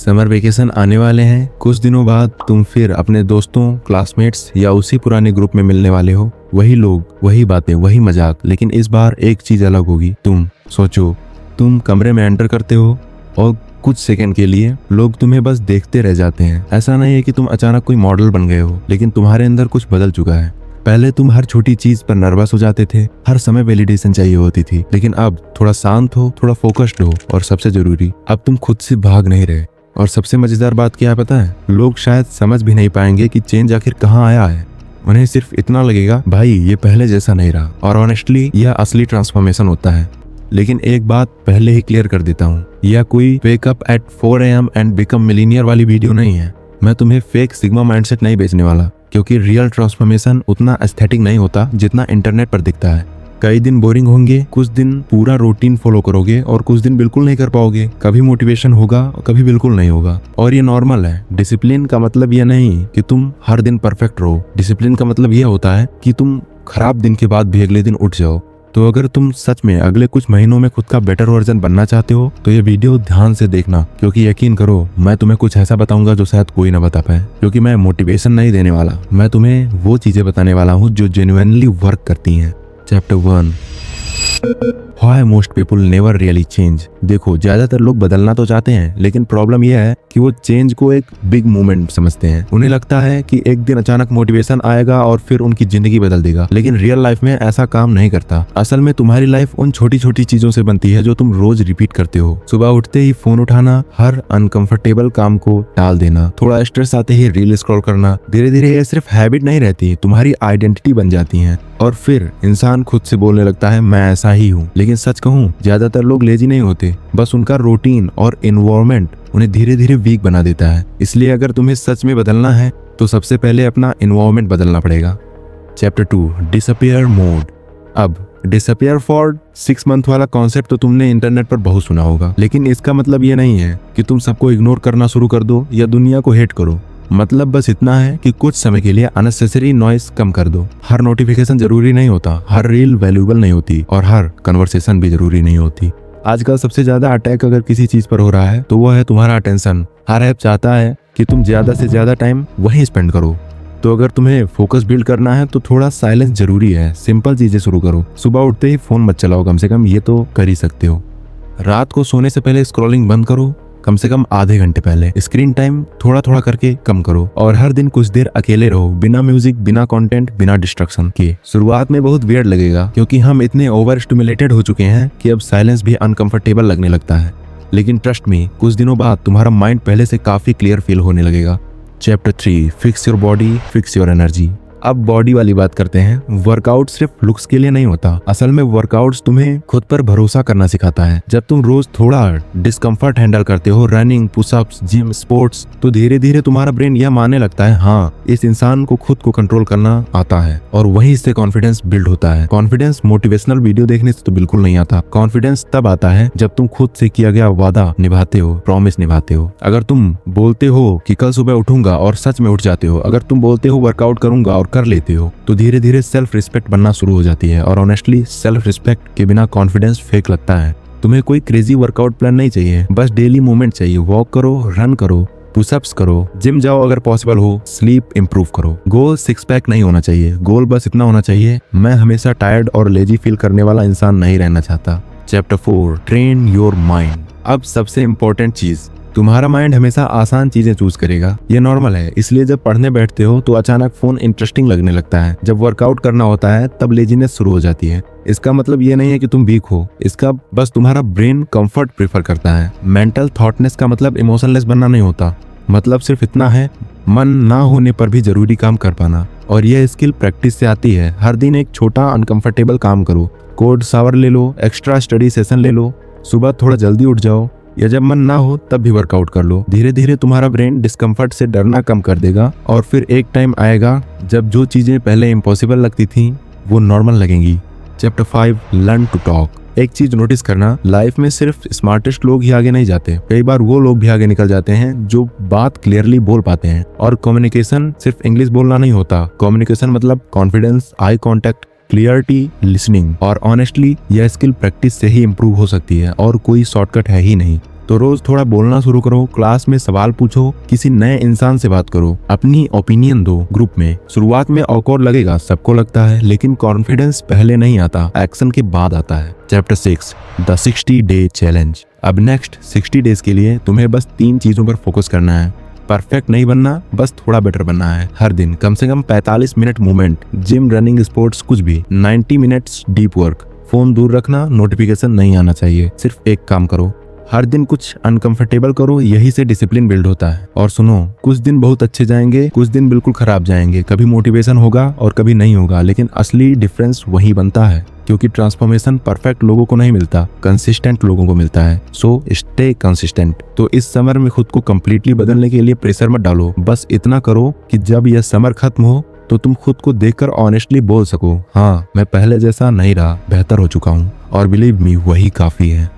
Summer vacation आने वाले हैं। कुछ दिनों बाद तुम फिर अपने दोस्तों, क्लासमेट्स या उसी पुराने ग्रुप में मिलने वाले हो। वही लोग, वही बातें, वही मजाक, लेकिन इस बार एक चीज अलग होगी। तुम सोचो, तुम कमरे में एंटर करते हो और कुछ सेकंड के लिए लोग तुम्हें बस देखते रह जाते हैं। ऐसा नहीं है कि तुम अचानक कोई मॉडल बन गए हो, लेकिन तुम्हारे अंदर कुछ बदल चुका है। पहले तुम हर छोटी चीज पर नर्वस हो जाते थे, हर समय वैलिडेशन चाहिए होती थी, लेकिन अब थोड़ा शांत हो, थोड़ा फोकस्ड हो, और सबसे जरूरी, अब तुम खुद से भाग नहीं रहे। और सबसे मजेदार बात क्या है पता है? लोग शायद समझ भी नहीं पाएंगे कि चेंज आखिर कहाँ आया है। उन्हें सिर्फ इतना लगेगा, भाई ये पहले जैसा नहीं रहा। और ऑनेस्टली यह असली ट्रांसफॉर्मेशन होता है। लेकिन एक बात पहले ही क्लियर कर देता हूँ, यह कोई wake up at 4 AM and become millionaire वाली वीडियो नहीं है। मैं तुम्हें फेक सिग्मा माइंडसेट नहीं बेचने वाला, क्योंकि रियल ट्रांसफॉर्मेशन उतना एस्थेटिक नहीं होता जितना इंटरनेट पर दिखता है। कई दिन बोरिंग होंगे, कुछ दिन पूरा रूटीन फॉलो करोगे और कुछ दिन बिल्कुल नहीं कर पाओगे। कभी मोटिवेशन होगा, कभी बिल्कुल नहीं होगा, और ये नॉर्मल है। डिसिप्लिन का मतलब यह नहीं कि तुम हर दिन परफेक्ट रहो। डिसिप्लिन का मतलब यह होता है कि तुम खराब दिन के बाद भी अगले दिन उठ जाओ। तो अगर तुम सच में अगले कुछ महीनों में खुद का बेटर वर्जन बनना चाहते हो तो ये वीडियो ध्यान से देखना, क्योंकि यकीन करो, मैं तुम्हें कुछ ऐसा बताऊंगा जो शायद कोई ना बता पाए। क्योंकि मैं मोटिवेशन नहीं देने वाला, मैं तुम्हें वो चीजें बताने वाला हूँ जो जेन्युइनली वर्क करती हैं। Chapter 1, Why most people never really change। देखो, ज्यादातर लोग बदलना तो चाहते हैं, लेकिन प्रॉब्लम यह है कि वो चेंज को एक बिग मूवमेंट समझते हैं। उन्हें लगता है कि एक दिन अचानक मोटिवेशन आएगा और फिर उनकी जिंदगी बदल देगा, लेकिन रियल लाइफ में ऐसा काम नहीं करता। असल में तुम्हारी लाइफ उन छोटी छोटी चीजों से बनती है जो तुम रोज रिपीट करते हो। सुबह उठते ही फोन उठाना, हर अनकंफर्टेबल काम को टाल देना, थोड़ा स्ट्रेस आते ही रील स्क्रॉल करना। धीरे धीरे ये सिर्फ हैबिट नहीं रहती, तुम्हारी आइडेंटिटी बन जाती है। और फिर इंसान खुद से बोलने लगता है, मैं ऐसा ही हूँ। लेकिन सच कहूँ, ज्यादातर लोग लेजी नहीं होते, बस उनका रूटीन और एनवायरनमेंट उन्हें धीरे धीरे वीक बना देता है। इसलिए अगर तुम्हें सच में बदलना है तो सबसे पहले अपना एनवायरनमेंट बदलना पड़ेगा। Chapter 2, disappear mode. अब डिसअपियर फॉर 6 मंथ वाला कॉन्सेप्ट तो तुमने इंटरनेट पर बहुत सुना होगा, लेकिन इसका मतलब ये नहीं है कि तुम सबको इग्नोर करना शुरू कर दो या दुनिया को हेट करो। मतलब बस इतना है कि कुछ समय के लिए अननेसेसरी नॉइस कम कर दो। हर नोटिफिकेशन जरूरी नहीं होता, हर रील वैल्यूएबल नहीं होती, और हर कन्वर्सेशन भी जरूरी नहीं होती। आजकल सबसे ज्यादा अटैक अगर किसी चीज पर हो रहा है तो वह है तुम्हारा अटेंशन। हर ऐप चाहता है कि तुम ज्यादा से ज्यादा टाइम वहीं स्पेंड करो। तो अगर तुम्हें फोकस बिल्ड करना है तो थोड़ा साइलेंस जरूरी है। सिंपल चीजें शुरू करो। सुबह उठते ही फोन मत चलाओ, कम से कम ये तो कर ही सकते हो। रात को सोने से पहले स्क्रॉलिंग बंद करो, कम से कम आधे घंटे पहले। स्क्रीन टाइम थोड़ा थोड़ा करके कम करो, और हर दिन कुछ देर अकेले रहो, बिना म्यूजिक, बिना कंटेंट, बिना डिस्ट्रक्शन के। शुरुआत में बहुत वियर्ड लगेगा, क्योंकि हम इतने ओवर स्टिमुलेटेड हो चुके हैं कि अब साइलेंस भी अनकंफर्टेबल लगने लगता है। लेकिन ट्रस्ट मी, कुछ दिनों बाद तुम्हारा माइंड पहले से काफी क्लियर फील होने लगेगा। Chapter 3, fix your body, fix your energy. अब बॉडी वाली बात करते हैं। वर्कआउट सिर्फ लुक्स के लिए नहीं होता। असल में वर्कआउट्स तुम्हें खुद पर भरोसा करना सिखाता है। जब तुम रोज थोड़ा डिस्कम्फर्ट हैंडल करते हो, रनिंग, पुशअप्स, जिम, स्पोर्ट्स, तो धीरे धीरे तुम्हारा ब्रेन यह मानने लगता है, हाँ, इस इंसान को खुद को कंट्रोल करना आता है। और वहीं से कॉन्फिडेंस बिल्ड होता है। कॉन्फिडेंस मोटिवेशनल वीडियो देखने से तो बिल्कुल नहीं आता। कॉन्फिडेंस तब आता है जब तुम खुद से किया गया वादा निभाते हो, प्रॉमिस निभाते हो। अगर तुम बोलते हो कि कल सुबह उठूंगा और सच में उठ जाते हो, अगर तुम बोलते हो वर्कआउट करूंगा और कर लेते हो, तो धीरे धीरे सेल्फ रिस्पेक्ट बनना शुरू हो जाती है। और ऑनेस्टली सेल्फ रिस्पेक्ट के बिना कॉन्फिडेंस फेक लगता है। तुम्हें कोई क्रेजी वर्कआउट प्लान नहीं चाहिए, बस डेली मूवमेंट चाहिए। वॉक करो, रन करो, पुशअप्स करो, जिम जाओ अगर पॉसिबल हो, स्लीप इंप्रूव करो। गोल 6 पैक नहीं होना चाहिए, गोल बस इतना होना चाहिए, मैं हमेशा टायर्ड और लेजी फील करने वाला इंसान नहीं रहना चाहता। Chapter 4, train your mind. अब सबसे इंपॉर्टेंट चीज, तुम्हारा माइंड हमेशा आसान चीजें चूज करेगा। ये नॉर्मल है। इसलिए जब पढ़ने बैठते हो तो अचानक फोन इंटरेस्टिंग लगने लगता है। जब वर्कआउट करना होता है तब लेजीनेस शुरू हो जाती है। इसका मतलब ये नहीं है कि तुम वीक हो, इसका बस तुम्हारा ब्रेन कंफर्ट प्रेफर करता है। मेंटल थॉटनेस का मतलब इमोशनलेस बनना नहीं होता। मतलब सिर्फ इतना है, मन ना होने पर भी जरूरी काम कर पाना। और यह स्किल प्रैक्टिस से आती है। हर दिन एक छोटा अनकंफर्टेबल काम करो। कोल्ड शावर ले लो, एक्स्ट्रा स्टडी सेशन ले लो, सुबह थोड़ा जल्दी उठ जाओ, या जब मन ना हो तब भी वर्कआउट कर लो। धीरे धीरे तुम्हारा ब्रेन डिस्कम्फर्ट से डरना कम कर देगा, और फिर एक टाइम आएगा जब जो चीजें पहले इम्पॉसिबल लगती थी वो नॉर्मल लगेंगी। Chapter 5, learn to talk. एक चीज नोटिस करना, लाइफ में सिर्फ स्मार्टेस्ट लोग ही आगे नहीं जाते, कई बार वो लोग भी आगे निकल जाते हैं जो बात क्लियरली बोल पाते हैं। और कम्युनिकेशन सिर्फ इंग्लिश बोलना नहीं होता। कम्युनिकेशन मतलब confidence, eye contact, clarity, listening. और ऑनेस्टली यह स्किल प्रैक्टिस से ही इंप्रूव हो सकती है, और कोई शॉर्टकट है ही नहीं। तो रोज थोड़ा बोलना शुरू करो, क्लास में सवाल पूछो, किसी नए इंसान से बात करो, अपनी ओपिनियन दो ग्रुप में। शुरुआत में ऑकवर्ड लगेगा, सबको लगता है, लेकिन कॉन्फिडेंस पहले नहीं आता, एक्शन के बाद आता है। Chapter 6 the 60 day challenge. अब नेक्स्ट 60 डेज के लिए तुम्हें बस 3 चीजों पर फोकस करना है। परफेक्ट नहीं बनना, बस थोड़ा बेटर बनना है। हर दिन कम से कम 45 minute movement, gym, running, sports, कुछ भी। 90 मिनट्स डीप वर्क, फोन दूर रखना, नोटिफिकेशन नहीं आना चाहिए। सिर्फ एक काम करो, हर दिन कुछ अनकंफर्टेबल करो, यही से डिसिप्लिन बिल्ड होता है। और सुनो, कुछ दिन बहुत अच्छे जाएंगे, कुछ दिन बिल्कुल खराब जाएंगे, कभी मोटिवेशन होगा और कभी नहीं होगा, लेकिन असली डिफरेंस वही बनता है, क्योंकि ट्रांसफॉर्मेशन परफेक्ट लोगों को नहीं मिलता, कंसिस्टेंट लोगों को मिलता है। So stay consistent. तो इस समर में खुद को कंप्लीटली बदलने के लिए प्रेशर मत डालो, बस इतना करो कि जब यह समर खत्म हो तो तुम खुद को देखकर ऑनेस्टली बोल सको, हाँ मैं पहले जैसा नहीं रहा, बेहतर हो चुका हूँ। और बिलीव मी, वही काफी है।